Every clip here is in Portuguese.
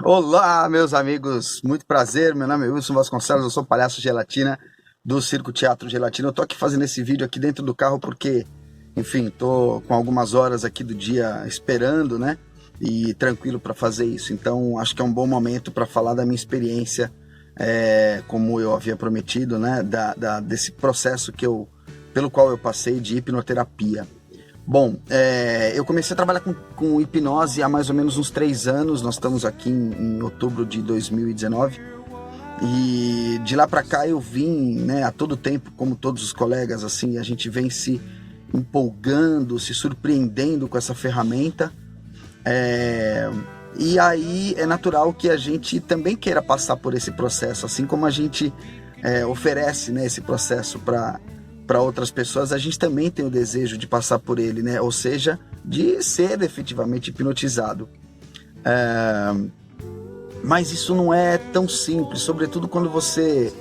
Olá, meus amigos, muito prazer, meu nome é Wilson Vasconcelos, eu sou palhaço gelatina do Circo Teatro Gelatina. Eu tô aqui fazendo esse vídeo aqui dentro do carro porque, enfim, tô com algumas horas aqui do dia esperando, né, e tranquilo para fazer isso. Então, acho que é um bom momento para falar da minha experiência, como eu havia prometido, né, desse processo pelo qual eu passei de hipnoterapia. Bom, eu comecei a trabalhar com hipnose há mais ou menos uns 3 anos. Nós estamos aqui em outubro de 2019 e de lá para cá eu vim, né, a todo tempo, como todos os colegas, assim, a gente vem se empolgando, se surpreendendo com essa ferramenta. E aí é natural que a gente também queira passar por esse processo, assim como a gente oferece, né, esse processo para outras pessoas, a gente também tem o desejo de passar por ele, né? Ou seja, de ser efetivamente hipnotizado. Mas isso não é tão simples, sobretudo quando você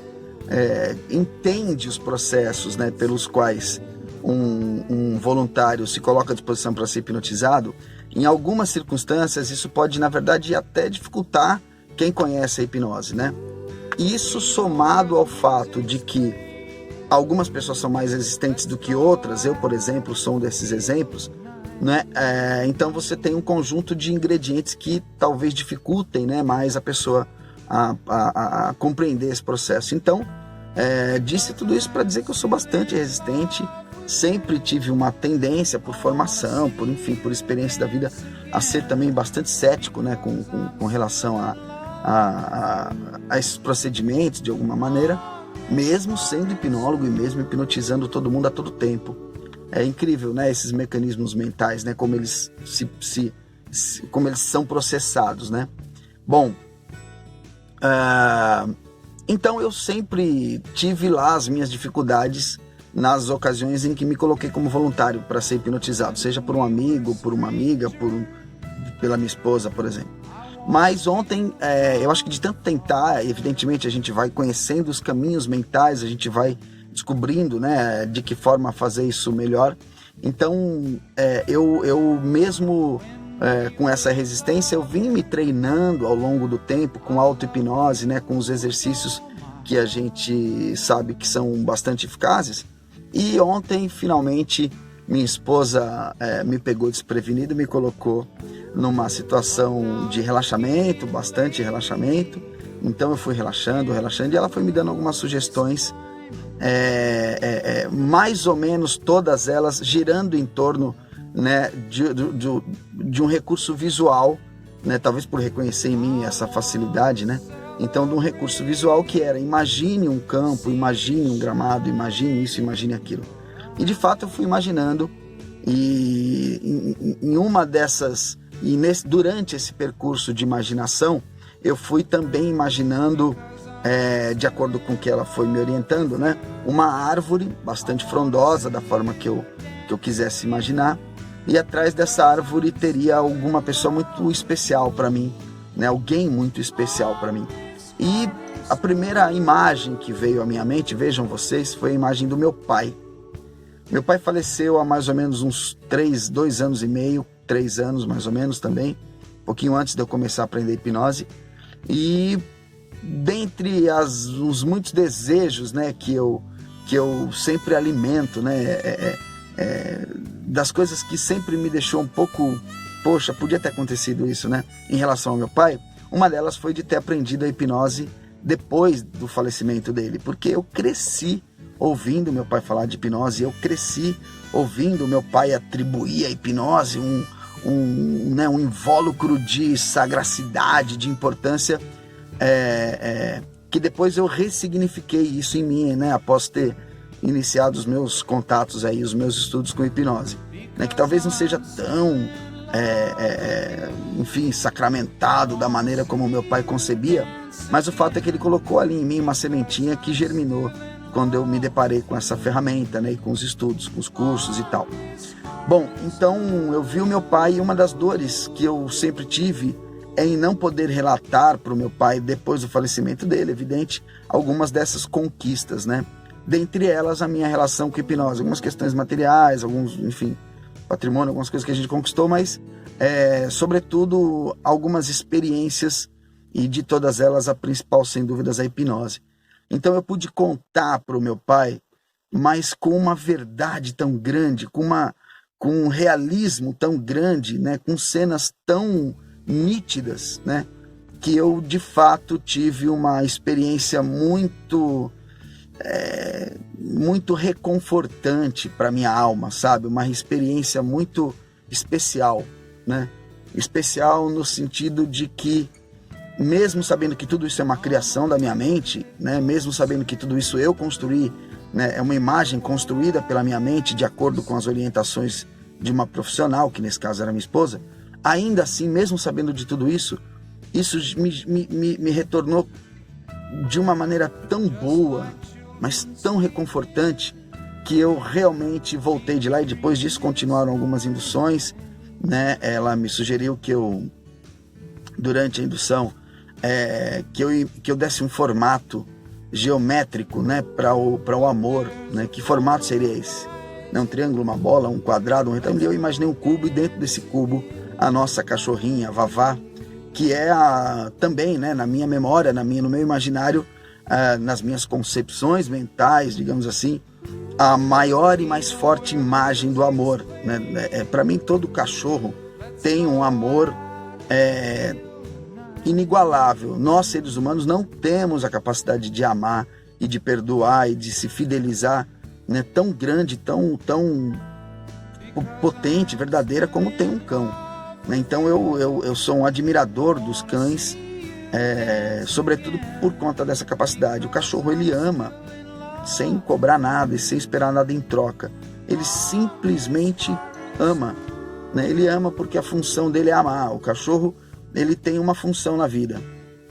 entende os processos, né, pelos quais um voluntário se coloca à disposição para ser hipnotizado. Em algumas circunstâncias, isso pode, na verdade, até dificultar quem conhece a hipnose, né? Isso somado ao fato de que algumas pessoas são mais resistentes do que outras, eu, por exemplo, sou um desses exemplos, né? Então você tem um conjunto de ingredientes que talvez dificultem, né, mais a pessoa a compreender esse processo. Então, disse tudo isso para dizer que eu sou bastante resistente, sempre tive uma tendência por formação, por experiência da vida, a ser também bastante cético, né, com relação a esses procedimentos, de alguma maneira, mesmo sendo hipnólogo e mesmo hipnotizando todo mundo a todo tempo. É incrível, né, esses mecanismos mentais, né, como eles como eles são processados, né? Bom, então eu sempre tive lá as minhas dificuldades nas ocasiões em que me coloquei como voluntário para ser hipnotizado, seja por um amigo, por uma amiga, pela minha esposa, por exemplo. Mas ontem, eu acho que de tanto tentar, evidentemente a gente vai conhecendo os caminhos mentais, a gente vai descobrindo, né, de que forma fazer isso melhor. Então, eu mesmo com essa resistência, eu vim me treinando ao longo do tempo com auto-hipnose, né, com os exercícios que a gente sabe que são bastante eficazes. E ontem, finalmente, minha esposa me pegou desprevenido e me colocou numa situação de relaxamento, bastante relaxamento. Então eu fui relaxando, e ela foi me dando algumas sugestões, mais ou menos todas elas girando em torno, né, de um recurso visual, né, talvez por reconhecer em mim essa facilidade, né? Então, de um recurso visual que era: imagine um campo, imagine um gramado, imagine isso, imagine aquilo. E de fato eu fui imaginando, e em uma dessas, durante esse percurso de imaginação, eu fui também imaginando, de acordo com o que ela foi me orientando, né, uma árvore bastante frondosa, da forma que eu quisesse imaginar, e atrás dessa árvore teria alguma pessoa muito especial para mim, né, alguém muito especial para mim. E a primeira imagem que veio à minha mente, vejam vocês, foi a imagem do meu pai. Meu pai faleceu há mais ou menos uns 2 anos e meio, 3 anos mais ou menos também, um pouquinho antes de eu começar a aprender hipnose. E dentre os muitos desejos, né, que eu sempre alimento, né, das coisas que sempre me deixou um pouco, poxa, podia ter acontecido isso, né, em relação ao meu pai, uma delas foi de ter aprendido a hipnose depois do falecimento dele, porque eu cresci ouvindo meu pai falar de hipnose, eu cresci ouvindo meu pai atribuir à hipnose um invólucro de sagacidade, de importância, que depois eu ressignifiquei isso em mim, né, após ter iniciado os meus contatos aí, os meus estudos com hipnose, né, que talvez não seja tão enfim, sacramentado da maneira como meu pai concebia, mas o fato é que ele colocou ali em mim uma sementinha que germinou quando eu me deparei com essa ferramenta, né, e com os estudos, com os cursos e tal. Bom, então eu vi o meu pai, e uma das dores que eu sempre tive é em não poder relatar para o meu pai, depois do falecimento dele, evidente, algumas dessas conquistas, né? Dentre elas, a minha relação com hipnose, algumas questões materiais, enfim, patrimônio, algumas coisas que a gente conquistou, mas sobretudo algumas experiências e de todas elas a principal, sem dúvidas, é a hipnose. Então eu pude contar para o meu pai, mas com uma verdade tão grande, com um realismo tão grande, né, com cenas tão nítidas, né, que eu de fato tive uma experiência muito muito reconfortante para minha alma, sabe? Uma experiência muito especial, né? Especial no sentido de que, mesmo sabendo que tudo isso é uma criação da minha mente, né? Mesmo sabendo que tudo isso eu construí, né? É uma imagem construída pela minha mente de acordo com as orientações de uma profissional, que nesse caso era minha esposa, ainda assim, mesmo sabendo de tudo isso, isso me retornou de uma maneira tão boa, mas tão reconfortante, que eu realmente voltei de lá, e depois disso continuaram algumas induções, né? Ela me sugeriu que eu, durante a indução, que eu desse um formato geométrico, né, para o amor, né? Que formato seria esse? Um triângulo, uma bola, um quadrado, um retângulo. Eu imaginei um cubo, e dentro desse cubo a nossa cachorrinha, a Vavá, que é também, né, na minha memória, no meu imaginário, nas minhas concepções mentais, digamos assim, a maior e mais forte imagem do amor, né? Para mim, todo cachorro tem um amor inigualável. Nós, seres humanos, não temos a capacidade de amar e de perdoar e de se fidelizar, né, tão grande, tão potente, verdadeira como tem um cão, né? Então eu sou um admirador dos cães, sobretudo por conta dessa capacidade. O cachorro, ele ama sem cobrar nada e sem esperar nada em troca. Ele simplesmente ama, né? Ele ama porque a função dele é amar. O cachorro, ele tem uma função na vida,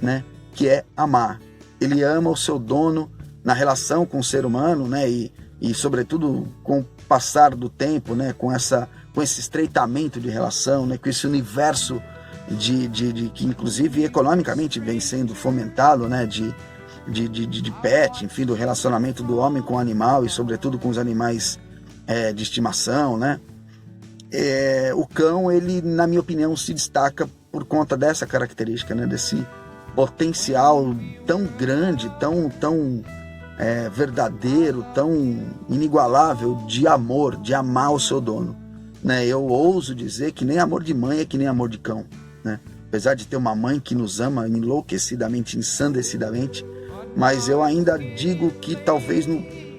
né, que é amar. Ele ama o seu dono na relação com o ser humano, né, e sobretudo com o passar do tempo, né, com esse estreitamento de relação, né, com esse universo que inclusive economicamente vem sendo fomentado, né, de pet, enfim, do relacionamento do homem com o animal e sobretudo com os animais de estimação, né. O cão, ele, na minha opinião, se destaca por conta dessa característica, né, desse potencial tão grande, tão verdadeiro, tão inigualável de amor, de amar o seu dono, né? Eu ouso dizer que nem amor de mãe é que nem amor de cão, né? Apesar de ter uma mãe que nos ama enlouquecidamente, ensandecidamente, mas eu ainda digo que talvez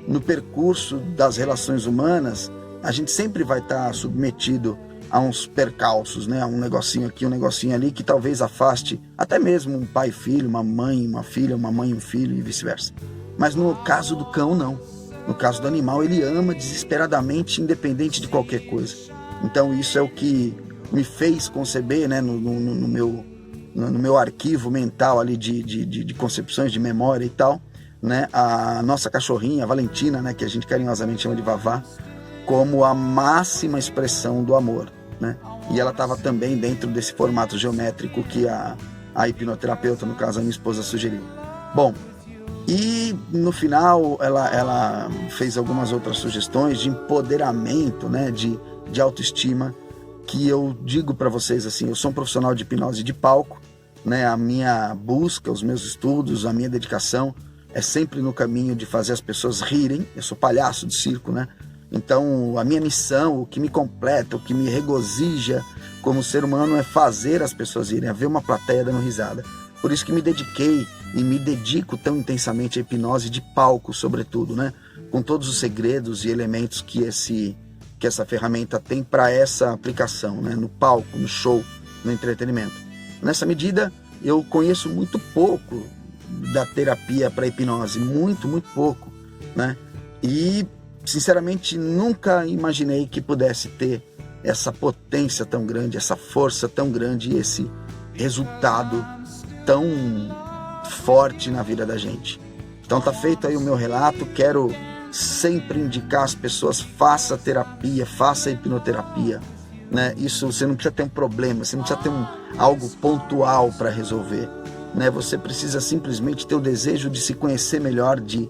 no percurso das relações humanas a gente sempre vai estar submetido a uns percalços, né? A um negocinho aqui, um negocinho ali, que talvez afaste até mesmo um pai e filho, uma mãe, uma filha, uma mãe e um filho, e vice-versa. Mas no caso do cão, não. No caso do animal, ele ama desesperadamente, independente de qualquer coisa. Então isso é o que me fez conceber, né, no meu arquivo mental ali de concepções, de memória e tal, né, a nossa cachorrinha, a Valentina, né, que a gente carinhosamente chama de Vavá, como a máxima expressão do amor, né? E ela estava também dentro desse formato geométrico que a hipnoterapeuta, no caso a minha esposa, sugeriu. Bom, e no final ela fez algumas outras sugestões de empoderamento, né, de autoestima, que eu digo para vocês assim: eu sou um profissional de hipnose de palco, né? A minha busca, os meus estudos, a minha dedicação é sempre no caminho de fazer as pessoas rirem. Eu sou palhaço de circo, né? Então a minha missão, o que me completa, o que me regozija como ser humano é fazer as pessoas rirem, é ver uma plateia dando risada. Por isso que me dediquei e me dedico tão intensamente à hipnose de palco, sobretudo, né? Com todos os segredos e elementos que essa ferramenta tem para essa aplicação, né? No palco, no show, no entretenimento. Nessa medida, eu conheço muito pouco da terapia para hipnose, muito pouco, né? E, sinceramente, nunca imaginei que pudesse ter essa potência tão grande, essa força tão grande e esse resultado tão forte na vida da gente. Então tá feito aí o meu relato. Quero sempre indicar às pessoas: faça terapia, faça hipnoterapia, né? Isso, você não precisa ter um problema, você não precisa ter algo pontual para resolver, né? Você precisa simplesmente ter o desejo de se conhecer melhor, de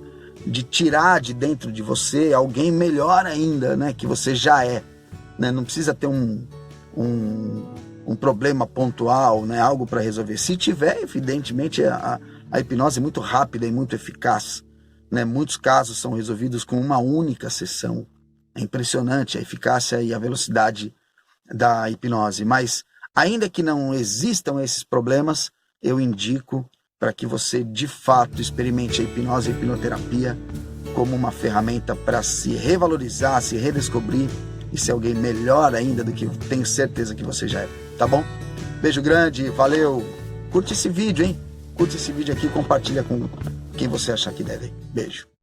tirar de dentro de você alguém melhor ainda, né? Que você já é, né? Não precisa ter um problema pontual, né, algo para resolver. Se tiver, evidentemente, a hipnose é muito rápida e muito eficaz, né? Muitos casos são resolvidos com uma única sessão. É impressionante a eficácia e a velocidade da hipnose, mas ainda que não existam esses problemas, eu indico para que você de fato experimente a hipnose e a hipnoterapia como uma ferramenta para se revalorizar, se redescobrir e ser alguém melhor ainda do que tenho certeza que você já é, tá bom? Beijo grande, valeu! Curte esse vídeo, hein? Curte esse vídeo aqui e compartilha com quem você achar que deve. Beijo!